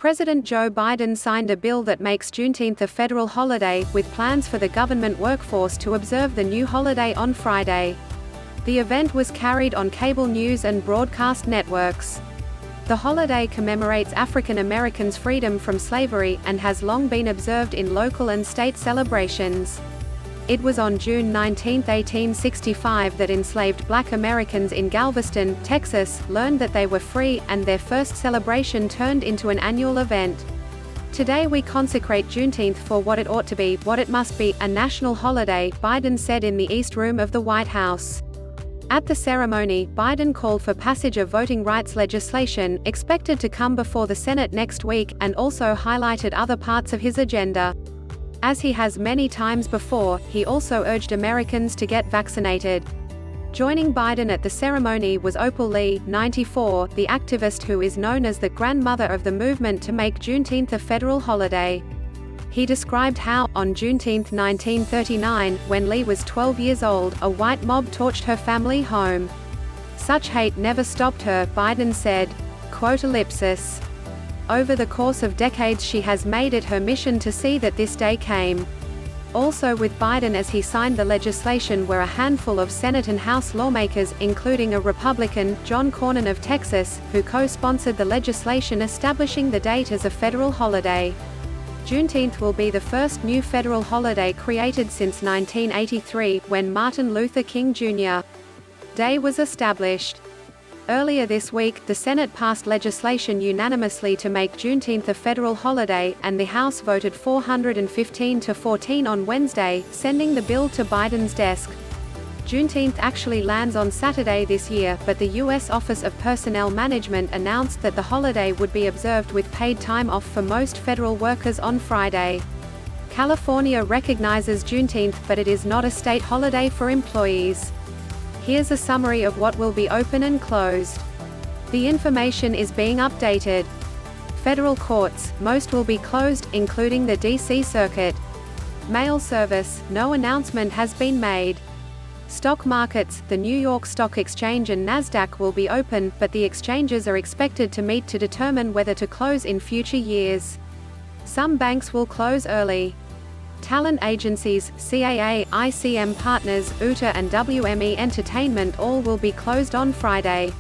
President Joe Biden signed a bill that makes Juneteenth a federal holiday, with plans for the government workforce to observe the new holiday on Friday. The event was carried on cable news and broadcast networks. The holiday commemorates African Americans' freedom from slavery, and has long been observed in local and state celebrations. It was on June 19, 1865 that enslaved Black Americans in Galveston, Texas, learned that they were free, and their first celebration turned into an annual event. Today we consecrate Juneteenth for what it ought to be, what it must be, a national holiday, Biden said in the East Room of the White House. At the ceremony, Biden called for passage of voting rights legislation, expected to come before the Senate next week, and also highlighted other parts of his agenda. As he has many times before, he also urged Americans to get vaccinated. Joining Biden at the ceremony was Opal Lee, 94, the activist who is known as the grandmother of the movement to make Juneteenth a federal holiday. He described how, on Juneteenth 1939, when Lee was 12 years old, a white mob torched her family home. Such hate never stopped her, Biden said. Quote ellipsis. Over the course of decades she has made it her mission to see that this day came. Also with Biden as he signed the legislation were a handful of Senate and House lawmakers, including a Republican, John Cornyn of Texas, who co-sponsored the legislation establishing the date as a federal holiday. Juneteenth will be the first new federal holiday created since 1983, when Martin Luther King Jr. Day was established. Earlier this week, the Senate passed legislation unanimously to make Juneteenth a federal holiday, and the House voted 415 to 14 on Wednesday, sending the bill to Biden's desk. Juneteenth actually lands on Saturday this year, but the U.S. Office of Personnel Management announced that the holiday would be observed with paid time off for most federal workers on Friday. California recognizes Juneteenth, but it is not a state holiday for employees. Here's a summary of what will be open and closed. The information is being updated. Federal courts, most will be closed, including the D.C. Circuit. Mail service, no announcement has been made. Stock markets, the New York Stock Exchange and Nasdaq will be open, but the exchanges are expected to meet to determine whether to close in future years. Some banks will close early. Talent agencies, CAA, ICM Partners, UTA and WME Entertainment all will be closed on Friday.